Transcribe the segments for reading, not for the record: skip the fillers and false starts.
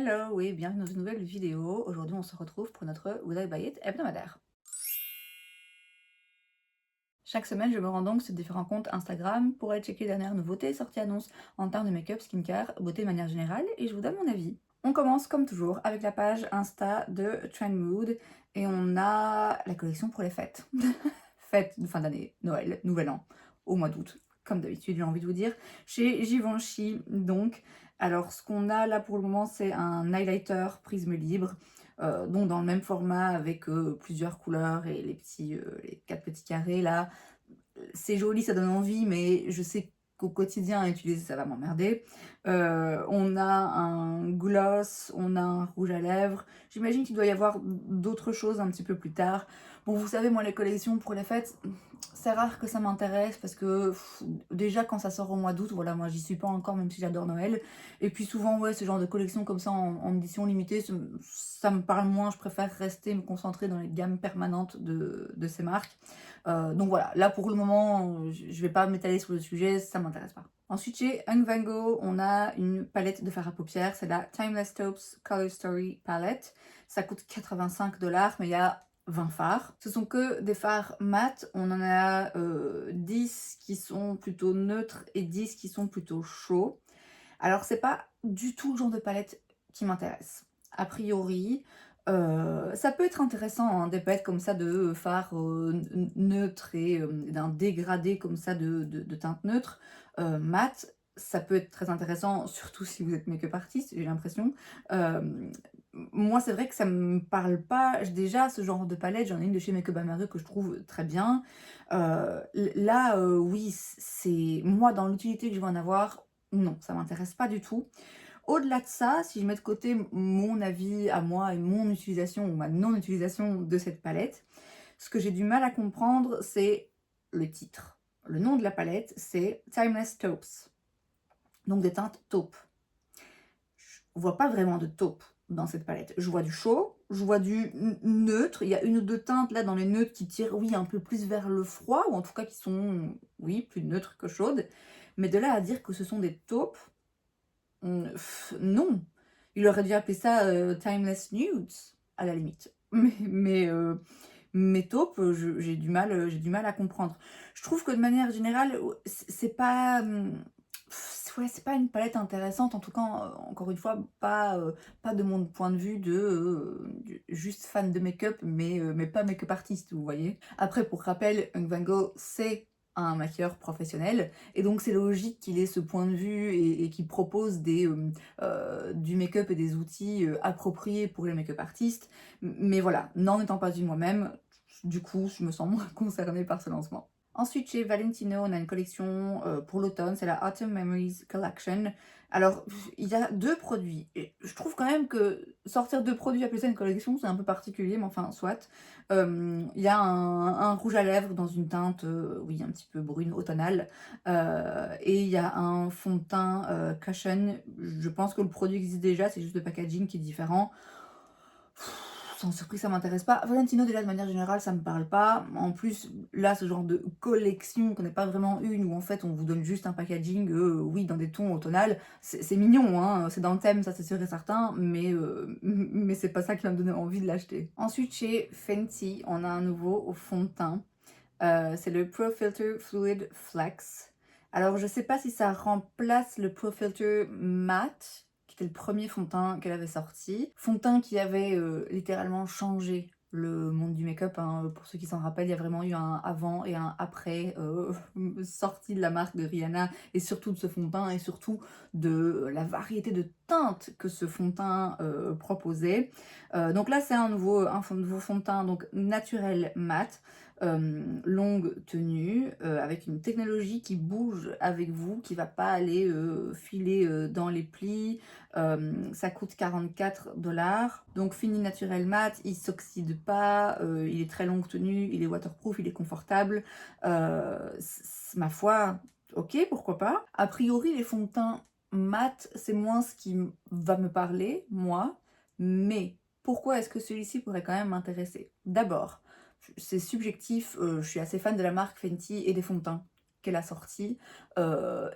Hello et bienvenue dans une nouvelle vidéo. Aujourd'hui, on se retrouve pour notre Would I Buy It hebdomadaire. Chaque semaine, je me rends donc sur différents comptes Instagram pour aller checker les dernières nouveautés, sorties, annonces en termes de make-up, skincare, beauté de manière générale et je vous donne mon avis. On commence comme toujours avec la page Insta de Trend Mood et on a la collection pour les fêtes. Fêtes de fin d'année, Noël, Nouvel An, au mois d'août, comme d'habitude, j'ai envie de vous dire, chez Givenchy donc. Alors, ce qu'on a là pour le moment, c'est un highlighter prisme libre, donc dans le même format avec plusieurs couleurs et les 4 petits carrés là. C'est joli, ça donne envie, mais je sais qu'au quotidien, à utiliser, ça va m'emmerder. On a un gloss, on a un rouge à lèvres. J'imagine qu'il doit y avoir d'autres choses un petit peu plus tard. Bon, vous savez, moi, les collections pour les fêtes, c'est rare que ça m'intéresse parce que déjà quand ça sort au mois d'août, voilà, moi j'y suis pas encore même si j'adore Noël. Et puis souvent, ouais, ce genre de collection comme ça en édition limitée, ça me parle moins, je préfère rester, me concentrer dans les gammes permanentes de ces marques. Donc voilà, là pour le moment, je vais pas m'étaler sur le sujet, ça m'intéresse pas. Ensuite chez Hank Van Gogh, on a une palette de fard à paupières, c'est la Timeless Taupes Color Story Palette. Ça coûte 85 $, mais il y a 20 fards. Ce sont que des fards mat, on en a 10 qui sont plutôt neutres et 10 qui sont plutôt chauds. Alors c'est pas du tout le genre de palette qui m'intéresse. A priori, ça peut être intéressant, hein, des palettes comme ça de fards neutres et d'un dégradé comme ça de teinte neutre, mat. Ça peut être très intéressant, surtout si vous êtes make-up artiste, j'ai l'impression. Moi, c'est vrai que ça me parle pas. Déjà, ce genre de palette, j'en ai une de chez Makeup by Marie que je trouve très bien. Là, oui, c'est moi dans l'utilité que je vais en avoir, non, ça m'intéresse pas du tout. Au-delà de ça, si je mets de côté mon avis à moi et mon utilisation ou ma non-utilisation de cette palette, ce que j'ai du mal à comprendre, c'est le titre. Le nom de la palette, c'est Timeless Taupes, donc des teintes taupes. Je vois pas vraiment de taupe dans cette palette. Je vois du chaud, je vois du neutre. Il y a une ou deux teintes là dans les neutres qui tirent, oui, un peu plus vers le froid, ou en tout cas qui sont, oui, plus neutres que chaudes. Mais de là à dire que ce sont des taupes, non. Il aurait dû appeler ça Timeless Nudes, à la limite. Mais taupes, j'ai du mal à comprendre. Je trouve que de manière générale, c'est pas. Ouais, c'est pas une palette intéressante, en tout cas, encore une fois, pas de mon point de vue juste fan de make-up, mais pas make-up artiste, vous voyez. Après, pour rappel, Hank Van Gogh, c'est un maquilleur professionnel, et donc c'est logique qu'il ait ce point de vue et qu'il propose du make-up et des outils appropriés pour les make-up artistes. Mais voilà, n'en étant pas une moi-même, du coup, je me sens moins concernée par ce lancement. Ensuite, chez Valentino, on a une collection pour l'automne, c'est la Autumn Memories Collection. Alors, il y a deux produits. Et je trouve quand même que sortir deux produits, appeler ça une collection, c'est un peu particulier, mais enfin, soit. Il y a un rouge à lèvres dans une teinte, oui, un petit peu brune, automnale. Et il y a un fond de teint Cushion. Je pense que le produit existe déjà, c'est juste le packaging qui est différent. Sans surprise, ça m'intéresse pas. Valentino, déjà, de manière générale, ça me parle pas. En plus, là, ce genre de collection qu'on n'est pas vraiment une, où en fait, on vous donne juste un packaging, oui, dans des tons automnales, c'est mignon, hein, c'est dans le thème, ça c'est sûr et certain, mais c'est pas ça qui va me donner envie de l'acheter. Ensuite, chez Fenty, on a un nouveau fond de teint. C'est le Pro Filter Fluid Flex. Alors, je sais pas si ça remplace le Pro Filter Matte, qui était le premier fond de teint qu'elle avait sorti. Fond de teint qui avait littéralement changé le monde du make-up, hein. Pour ceux qui s'en rappellent, il y a vraiment eu un avant et un après sorti de la marque de Rihanna et surtout de ce fond de teint et surtout de la variété de teintes que ce fond de teint proposait. Donc là, c'est un nouveau fond de teint donc naturel mat. Longue tenue, avec une technologie qui bouge avec vous, qui va pas aller filer dans les plis. Ça coûte 44 $. Donc fini naturel mat, il s'oxyde pas, il est très longue tenue, il est waterproof, il est confortable. Ma foi, ok, pourquoi pas. A priori, les fonds de teint mat, c'est moins ce qui va me parler, moi, mais pourquoi est-ce que celui-ci pourrait quand même m'intéresser? D'abord, c'est subjectif, je suis assez fan de la marque Fenty et des fonds de teint qu'elle a sorti.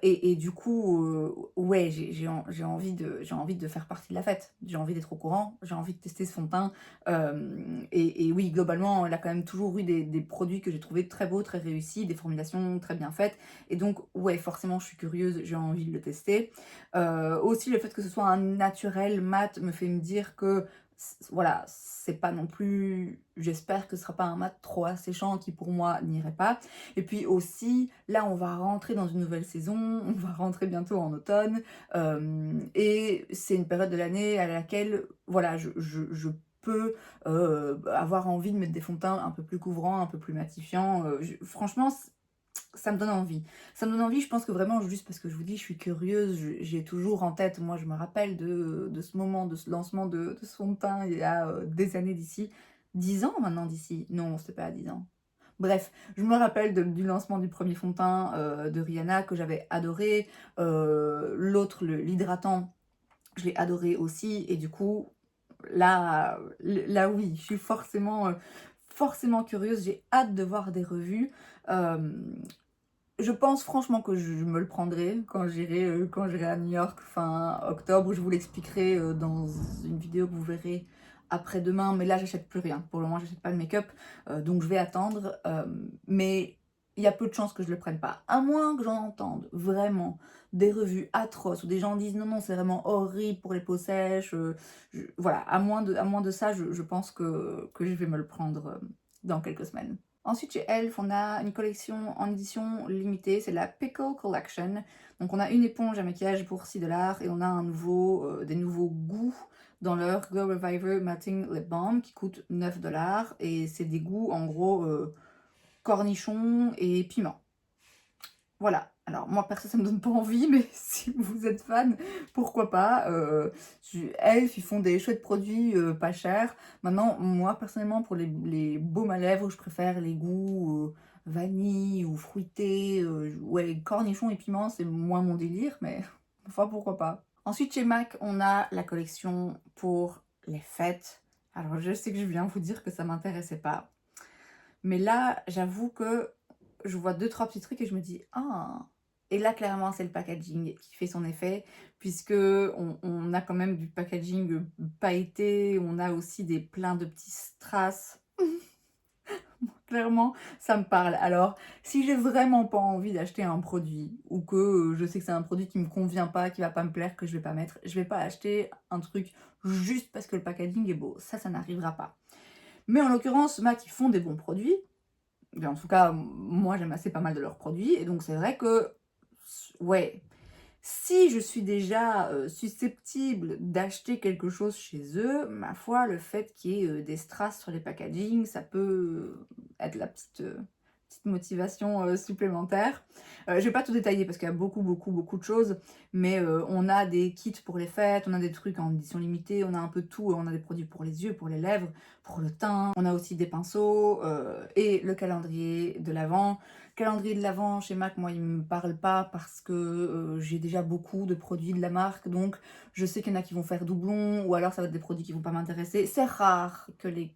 Et du coup, ouais, j'ai envie de faire partie de la fête. J'ai envie d'être au courant, j'ai envie de tester ce fond de teint. Et oui, globalement, elle a quand même toujours eu des produits que j'ai trouvés très beaux, très réussis, des formulations très bien faites. Et donc, ouais, forcément, je suis curieuse, j'ai envie de le tester. Aussi, le fait que ce soit un naturel mat me fait me dire que voilà, c'est pas non plus, j'espère que ce sera pas un mat trop asséchant qui pour moi n'irait pas. Et puis aussi, là on va rentrer dans une nouvelle saison, on va rentrer bientôt en automne, et c'est une période de l'année à laquelle, voilà, je peux avoir envie de mettre des fonds de teint un peu plus couvrants, un peu plus matifiants. Franchement, ça me donne envie. Ça me donne envie, je pense que vraiment, juste parce que je vous dis, je suis curieuse, j'ai toujours en tête, moi je me rappelle de ce moment, de ce lancement de ce fond de teint il y a des années d'ici. 10 ans maintenant d'ici? Non, c'était pas à 10 ans. Bref, je me rappelle du lancement du premier fond de teint de Rihanna que j'avais adoré. L'autre, l'hydratant, je l'ai adoré aussi. Et du coup, là oui, je suis forcément curieuse. J'ai hâte de voir des revues. Euh, je pense franchement que je me le prendrai quand j'irai à New York fin octobre. Je vous l'expliquerai dans une vidéo que vous verrez après-demain. Mais là, j'achète plus rien. Pour le moment, j'achète pas de make-up. Donc, je vais attendre. Mais il y a peu de chances que je le prenne pas. À moins que j'en entende vraiment des revues atroces où des gens disent non, non, c'est vraiment horrible pour les peaux sèches. Voilà, à moins de ça, je pense que je vais me le prendre dans quelques semaines. Ensuite, chez Elf, on a une collection en édition limitée, c'est la Pickle Collection. Donc, on a une éponge à maquillage pour 6 $ et on a des nouveaux goûts dans leur Glow Reviver Matting Lip Balm qui coûte 9 $. Et c'est des goûts en gros cornichons et piment. Voilà. Alors moi perso ça me donne pas envie, mais si vous êtes fan, pourquoi pas. Elf, ils font des chouettes produits pas chers. Maintenant, moi personnellement pour les baumes à lèvres, je préfère les goûts vanille ou fruité. Ouais, cornichons et piment, c'est moins mon délire, mais enfin pourquoi pas. Ensuite chez MAC, on a la collection pour les fêtes. Alors je sais que je viens vous dire que ça m'intéressait pas. Mais là, j'avoue que je vois 2-3 petits trucs et je me dis ah. Et là, clairement, c'est le packaging qui fait son effet, puisque on a quand même du packaging pailleté, on a aussi plein de petits strass. Clairement, ça me parle. Alors, si j'ai vraiment pas envie d'acheter un produit, ou que je sais que c'est un produit qui me convient pas, qui va pas me plaire, que je vais pas mettre, je vais pas acheter un truc juste parce que le packaging est beau. Ça n'arrivera pas. Mais en l'occurrence, MAC, ils font des bons produits. En tout cas, moi j'aime assez pas mal de leurs produits. Et donc c'est vrai que, ouais, si je suis déjà susceptible d'acheter quelque chose chez eux, ma foi, le fait qu'il y ait des strass sur les packaging, ça peut être la petite motivation supplémentaire. Je vais pas tout détailler parce qu'il y a beaucoup de choses, mais on a des kits pour les fêtes, on a des trucs en édition limitée, on a un peu de tout, on a des produits pour les yeux, pour les lèvres, pour le teint, on a aussi des pinceaux et le calendrier de l'Avent. Calendrier de l'Avent chez MAC, moi il me parle pas parce que j'ai déjà beaucoup de produits de la marque, donc je sais qu'il y en a qui vont faire doublon ou alors ça va être des produits qui vont pas m'intéresser. C'est rare que les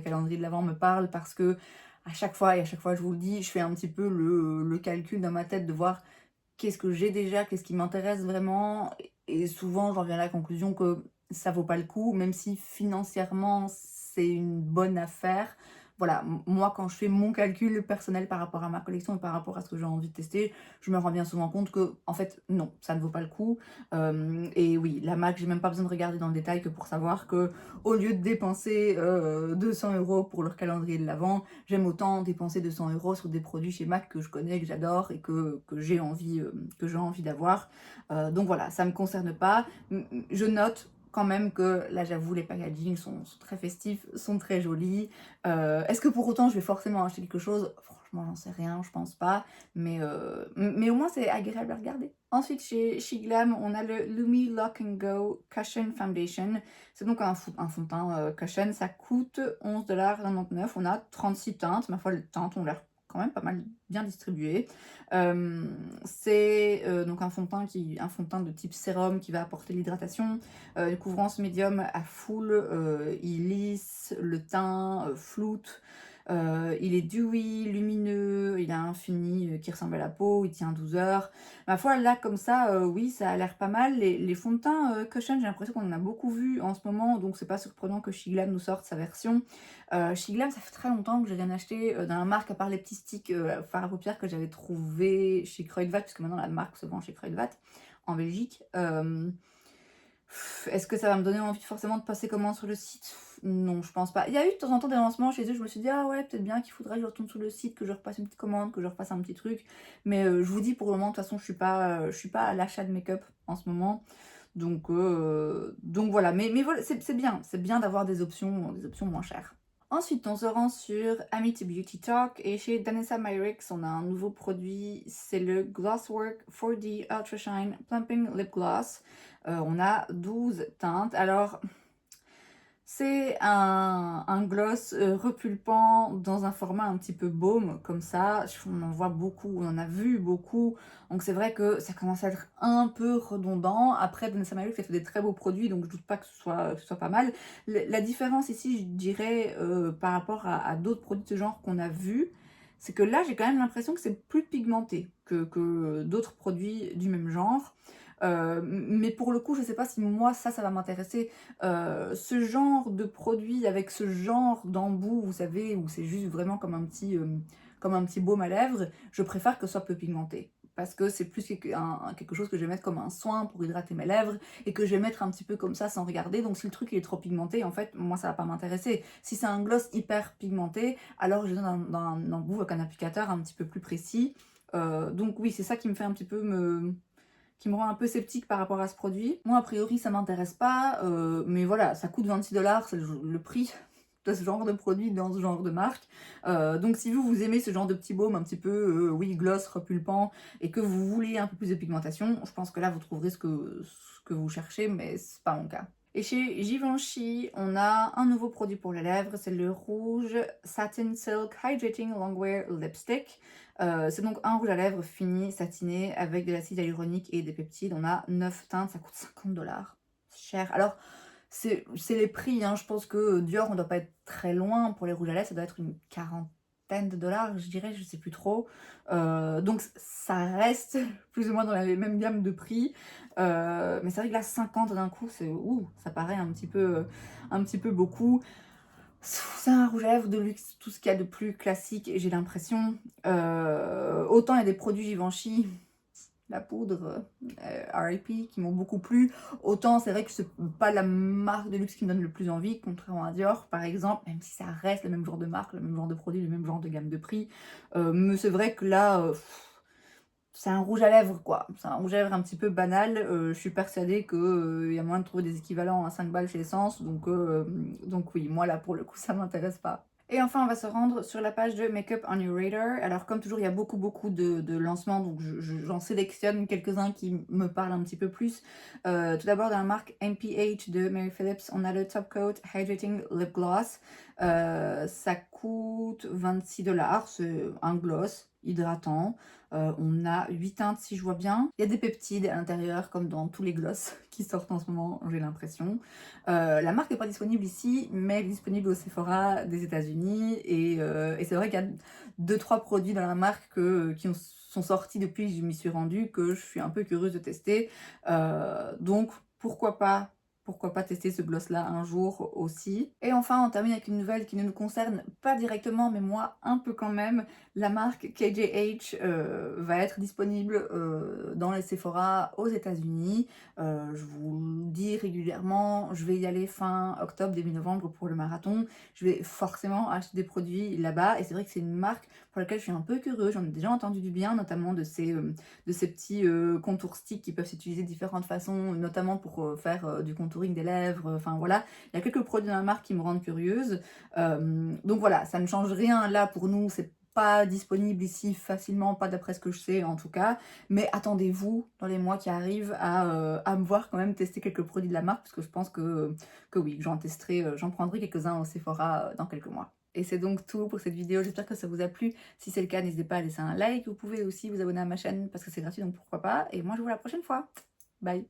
calendriers de l'Avent me parlent parce que à chaque fois, et à chaque fois je vous le dis, je fais un petit peu le calcul dans ma tête de voir qu'est-ce que j'ai déjà, qu'est-ce qui m'intéresse vraiment. Et souvent j'en viens à la conclusion que ça vaut pas le coup, même si financièrement c'est une bonne affaire. Voilà, moi quand je fais mon calcul personnel par rapport à ma collection et par rapport à ce que j'ai envie de tester, je me rends bien souvent compte que, en fait, non, ça ne vaut pas le coup. Et oui, la MAC, j'ai même pas besoin de regarder dans le détail que pour savoir que, au lieu de dépenser 200 € pour leur calendrier de l'Avent, j'aime autant dépenser 200 € sur des produits chez MAC que je connais, que j'adore et que j'ai envie d'avoir. Donc voilà, ça me concerne pas. Je note quand même que là j'avoue les packaging sont très festifs, sont très jolis. Est-ce que pour autant je vais forcément acheter quelque chose? Franchement j'en sais rien, je pense pas. Mais au moins c'est agréable à regarder. Ensuite chez Shiglam on a le Lumi Lock and Go Cushion Foundation. C'est donc un fond de teint cushion, ça coûte 11,99 $. On a 36 teintes, ma foi les teintes ont l'air quand même pas mal bien distribuées. C'est donc un fond de teint de type sérum qui va apporter l'hydratation, une couvrance médium à full, il lisse le teint, floute. Il est dewy, lumineux, il a un fini qui ressemble à la peau, il tient 12 heures. Ma foi, là, comme ça, oui, ça a l'air pas mal. Les fonds de teint Cushion, j'ai l'impression qu'on en a beaucoup vu en ce moment, donc c'est pas surprenant que Shiglam nous sorte sa version. Shiglam, ça fait très longtemps que j'ai rien acheté dans la marque, à part les petits sticks fard à paupières que j'avais trouvé chez Kruidvat, puisque maintenant la marque se vend chez Kruidvat en Belgique. Est-ce que ça va me donner envie forcément de passer commande sur le site? Non, je pense pas. Il y a eu de temps en temps des lancements chez eux, je me suis dit: «Ah ouais, peut-être bien qu'il faudrait que je retourne sur le site, que je repasse une petite commande, que je repasse un petit truc». Mais je vous dis pour le moment, de toute façon, je suis pas à l'achat de make-up en ce moment. Donc voilà. Mais voilà, c'est bien d'avoir des options moins chères. Ensuite, on se rend sur Amity Beauty Talk et chez Danessa Myricks, on a un nouveau produit, c'est le Glosswork 4D Ultra Shine Plumping Lip Gloss. On a 12 teintes. Alors, c'est un gloss repulpant dans un format un petit peu baume, comme ça. On en voit beaucoup, on en a vu beaucoup. Donc c'est vrai que ça commence à être un peu redondant. Après, Danessa Myricks, ça fait des très beaux produits, donc je doute pas que ce soit pas mal. La différence ici, je dirais, par rapport à d'autres produits de ce genre qu'on a vus, c'est que là, j'ai quand même l'impression que c'est plus pigmenté que d'autres produits du même genre. Mais pour le coup, je sais pas si moi, ça va m'intéresser. Ce genre de produit avec ce genre d'embout, vous savez, où c'est juste vraiment comme un petit baume à lèvres, je préfère que ce soit peu pigmenté. Parce que c'est plus quelque chose que je vais mettre comme un soin pour hydrater mes lèvres et que je vais mettre un petit peu comme ça sans regarder. Donc si le truc il est trop pigmenté, en fait, moi ça va pas m'intéresser. Si c'est un gloss hyper pigmenté, alors je donne un embout avec un applicateur un petit peu plus précis. Donc oui, c'est ça qui me fait un petit peu qui me rend un peu sceptique par rapport à ce produit. Moi, a priori, ça m'intéresse pas, mais voilà, ça coûte 26 $, c'est le prix de ce genre de produit dans ce genre de marque. Donc si vous aimez ce genre de petit baume un petit peu, oui, gloss, repulpant, et que vous voulez un peu plus de pigmentation, je pense que là, vous trouverez ce que vous cherchez, mais c'est pas mon cas. Et chez Givenchy, on a un nouveau produit pour les lèvres, c'est le rouge Satin Silk Hydrating Longwear Lipstick. C'est donc un rouge à lèvres fini, satiné, avec de l'acide hyaluronique et des peptides. On a 9 teintes, ça coûte 50 $. C'est cher. Alors, c'est les prix, hein. Je pense que Dior, on doit pas être très loin. Pour les rouges à lèvres, ça doit être une quarantaine de dollars, je dirais, je sais plus trop. Donc ça reste plus ou moins dans la même gamme de prix. Mais c'est vrai que là, 50 d'un coup, ça paraît un petit peu beaucoup. C'est un rouge à lèvres de luxe, tout ce qu'il y a de plus classique, j'ai l'impression. Autant il y a des produits Givenchy, la poudre, R.I.P, qui m'ont beaucoup plu. Autant c'est vrai que c'est pas la marque de luxe qui me donne le plus envie, contrairement à Dior par exemple, même si ça reste le même genre de marque, le même genre de produit, le même genre de gamme de prix. Mais c'est vrai que là, c'est un rouge à lèvres quoi, c'est un rouge à lèvres un petit peu banal. Je suis persuadée qu'il y a moyen de trouver des équivalents à 5 balles chez Essence, donc oui, moi là pour le coup ça m'intéresse pas. Et enfin on va se rendre sur la page de Makeup on Your Radar. Alors comme toujours il y a beaucoup de lancements, donc j'en sélectionne quelques-uns qui me parlent un petit peu plus. Tout d'abord dans la marque MPH de Mary Phillips, on a le Top Coat Hydrating Lip Gloss. Ça coûte 26 $, c'est un gloss hydratant. On a 8 teintes si je vois bien. Il y a des peptides à l'intérieur comme dans tous les gloss qui sortent en ce moment, j'ai l'impression. La marque n'est pas disponible ici, mais elle est disponible au Sephora des États-Unis et c'est vrai qu'il y a 2-3 produits dans la marque sont sortis depuis que je m'y suis rendue, que je suis un peu curieuse de tester. Donc pourquoi pas tester ce gloss là un jour aussi. Et enfin on termine avec une nouvelle qui ne nous concerne pas directement mais moi un peu quand même. La marque KJH va être disponible dans les Sephora aux États-Unis. Je vous le dis régulièrement, je vais y aller fin octobre, début novembre pour le marathon. Je vais forcément acheter des produits là-bas et c'est vrai que c'est une marque pour laquelle je suis un peu curieuse. J'en ai déjà entendu du bien, notamment de ces petits contours sticks qui peuvent s'utiliser de différentes façons, notamment pour faire du contouring des lèvres. Enfin voilà, il y a quelques produits dans la marque qui me rendent curieuse. Donc voilà, ça ne change rien là pour nous, c'est pas disponible ici facilement, pas d'après ce que je sais en tout cas, mais attendez-vous dans les mois qui arrivent à me voir quand même tester quelques produits de la marque, parce que je pense que oui, j'en testerai, j'en prendrai quelques-uns au Sephora dans quelques mois. Et c'est donc tout pour cette vidéo, j'espère que ça vous a plu. Si c'est le cas, n'hésitez pas à laisser un like, vous pouvez aussi vous abonner à ma chaîne parce que c'est gratuit, donc pourquoi pas. Et moi je vous vois la prochaine fois. Bye!